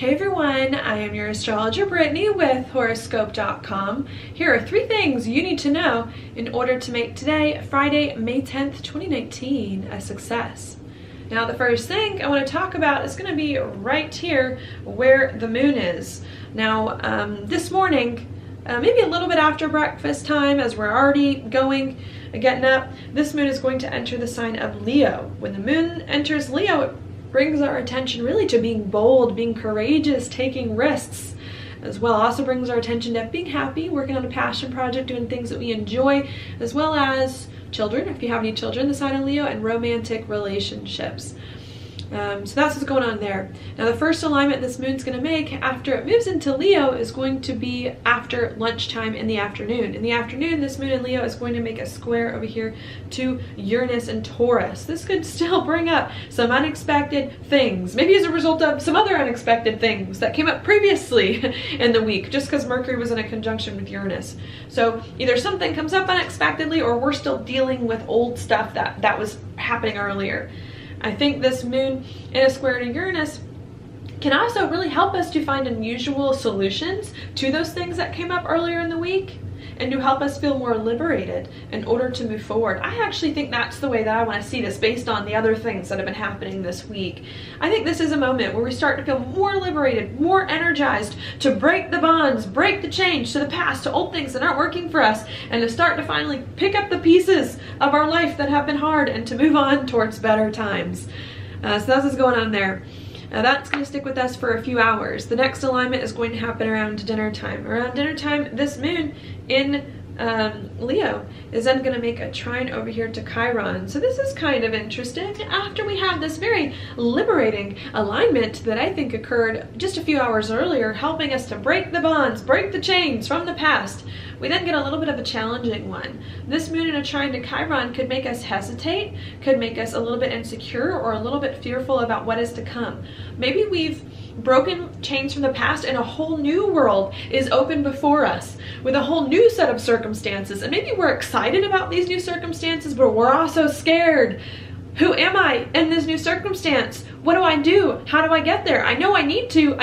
Hey everyone, I am your astrologer Brittany with Horoscope.com. Here are 3 things you need to know in order to make today, Friday, May 10th, 2019, a success. Now the first thing I want to talk about is going to be right here where the moon is. Now this morning, maybe a little bit after breakfast time, as we're already getting up, this moon is going to enter the sign of Leo. When the moon enters Leo, it brings our attention really to being bold, being courageous, taking risks as well. Also brings our attention to being happy, working on a passion project, doing things that we enjoy, as well as children, if you have any children, the sign of Leo, and romantic relationships. So that's what's going on there. Now the first alignment this moon's going to make after it moves into Leo is going to be after lunchtime in the afternoon. In the afternoon, this moon in Leo is going to make a square over here to Uranus and Taurus. This could still bring up some unexpected things, maybe as a result of some other unexpected things that came up previously in the week, just because Mercury was in a conjunction with Uranus. So either something comes up unexpectedly or we're still dealing with old stuff that was happening earlier. I think this moon in a square to Uranus can also really help us to find unusual solutions to those things that came up earlier in the week, and to help us feel more liberated in order to move forward. I actually think that's the way that I want to see this based on the other things that have been happening this week. I think this is a moment where we start to feel more liberated, more energized to break the bonds, break the change to the past, to old things that aren't working for us, and to start to finally pick up the pieces of our life that have been hard and to move on towards better times. So that's what's going on there. Now that's going to stick with us for a few hours. The next alignment is going to happen around dinner time. Around dinner time, this moon in Leo is then going to make a trine over here to Chiron. So this is kind of interesting. After we have this very liberating alignment that I think occurred just a few hours earlier, helping us to break the bonds, break the chains from the past, we then get a little bit of a challenging one. This moon in a trine to Chiron could make us hesitate, could make us a little bit insecure or a little bit fearful about what is to come. Maybe we've broken chains from the past and a whole new world is open before us with a whole new set of circumstances, and maybe we're excited about these new circumstances, but we're also scared. Who am I in this new circumstance? What do I do? How do I get there? I know I need to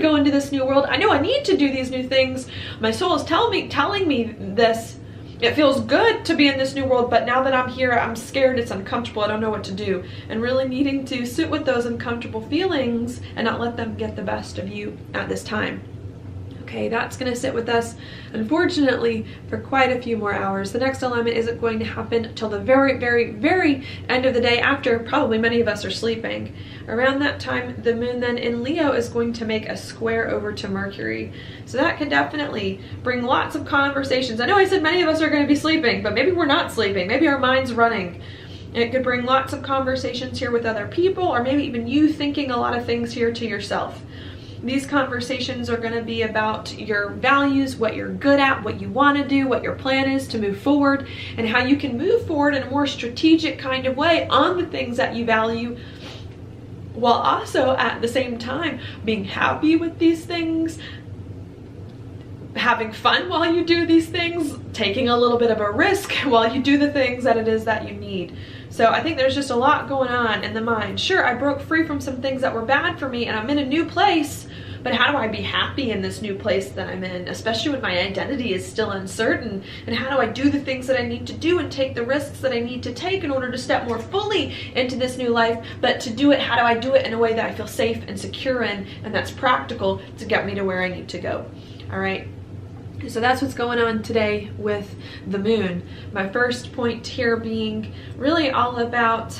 go into this new world. I know I need to do these new things. My soul is telling me this. It feels good to be in this new world, but now that I'm here, I'm scared, it's uncomfortable, I don't know what to do. And really needing to sit with those uncomfortable feelings and not let them get the best of you at this time. Okay, that's going to sit with us, unfortunately, for quite a few more hours. The next alignment isn't going to happen till the very, very, very end of the day, after probably many of us are sleeping. Around that time, the moon then in Leo is going to make a square over to Mercury. So that can definitely bring lots of conversations. I know I said many of us are going to be sleeping, but maybe we're not sleeping. Maybe our mind's running. It could bring lots of conversations here with other people, or maybe even you thinking a lot of things here to yourself. These conversations are going to be about your values, what you're good at, what you want to do, what your plan is to move forward, and how you can move forward in a more strategic kind of way on the things that you value, while also at the same time being happy with these things, having fun while you do these things, taking a little bit of a risk while you do the things that it is that you need. So I think there's just a lot going on in the mind. Sure, I broke free from some things that were bad for me and I'm in a new place, but how do I be happy in this new place that I'm in, especially when my identity is still uncertain? And how do I do the things that I need to do and take the risks that I need to take in order to step more fully into this new life? But to do it, how do I do it in a way that I feel safe and secure in, and that's practical to get me to where I need to go? All right. So that's what's going on today with the moon. My first point here being really all about,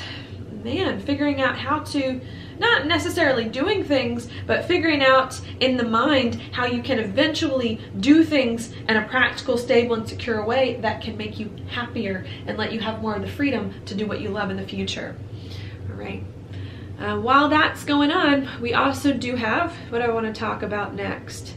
figuring out how to, not necessarily doing things, but figuring out in the mind how you can eventually do things in a practical, stable, and secure way that can make you happier and let you have more of the freedom to do what you love in the future. All right. While that's going on, we also do have what I want to talk about next.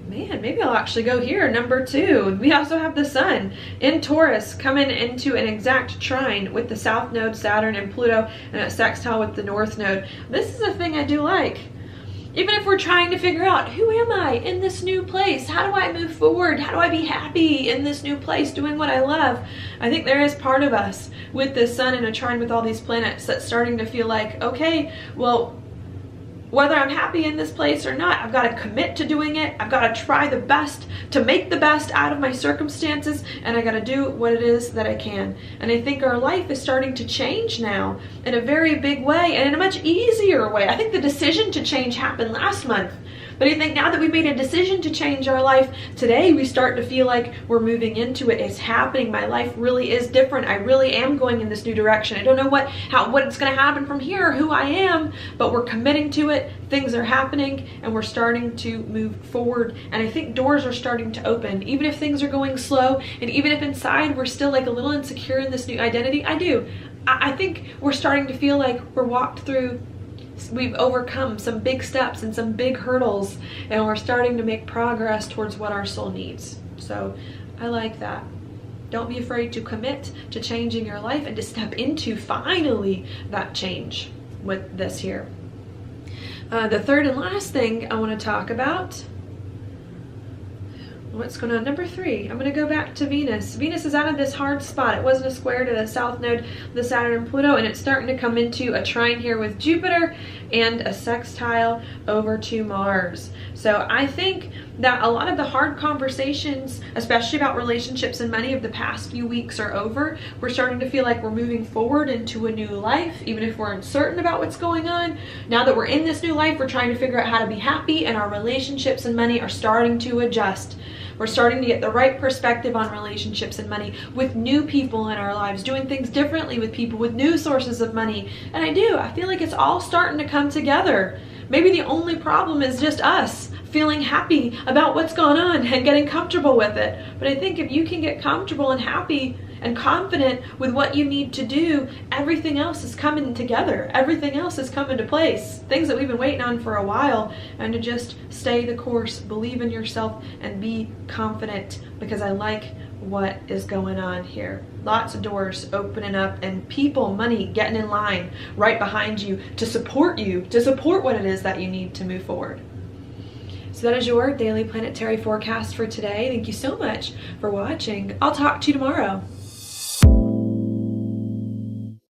Maybe I'll actually go here, number 2. We also have the sun in Taurus coming into an exact trine with the south node, Saturn, and Pluto, and a sextile with the north node. This is a thing I do like. Even if we're trying to figure out, who am I in this new place? How do I move forward? How do I be happy in this new place doing what I love? I think there is part of us with this sun in a trine with all these planets that's starting to feel like, okay, well, whether I'm happy in this place or not, I've got to commit to doing it. I've got to try the best to make the best out of my circumstances, and I got to do what it is that I can. And I think our life is starting to change now in a very big way and in a much easier way. I think the decision to change happened last month. But I think now that we made a decision to change our life, today we start to feel like we're moving into it. It's happening. My life really is different. I really am going in this new direction. I don't know what's going to happen from here, who I am, but we're committing to it. Things are happening and we're starting to move forward. And I think doors are starting to open, even if things are going slow, and even if inside we're still like a little insecure in this new identity. I think we're starting to feel like we're walked through. We've overcome some big steps and some big hurdles, and we're starting to make progress towards what our soul needs. So I like that. Don't be afraid to commit to changing your life and to step into finally that change with this here. The third and last thing I want to talk about, what's going on? Number 3, I'm going to go back to Venus. Venus is out of this hard spot. It wasn't a square to the south node, the Saturn and Pluto, and it's starting to come into a trine here with Jupiter and a sextile over to Mars. So I think that a lot of the hard conversations, especially about relationships and money of the past few weeks, are over. We're starting to feel like we're moving forward into a new life, even if we're uncertain about what's going on. Now that we're in this new life, we're trying to figure out how to be happy, and our relationships and money are starting to adjust. We're starting to get the right perspective on relationships and money with new people in our lives, doing things differently with people with new sources of money. And I feel like it's all starting to come together. Maybe the only problem is just us feeling happy about what's going on and getting comfortable with it. But I think if you can get comfortable and happy and confident with what you need to do, everything else is coming together. Everything else is coming to place. Things that we've been waiting on for a while, and to just stay the course, believe in yourself, and be confident, because I like what is going on here. Lots of doors opening up, and people, money getting in line right behind you to support what it is that you need to move forward. So that is your daily planetary forecast for today. Thank you so much for watching. I'll talk to you tomorrow.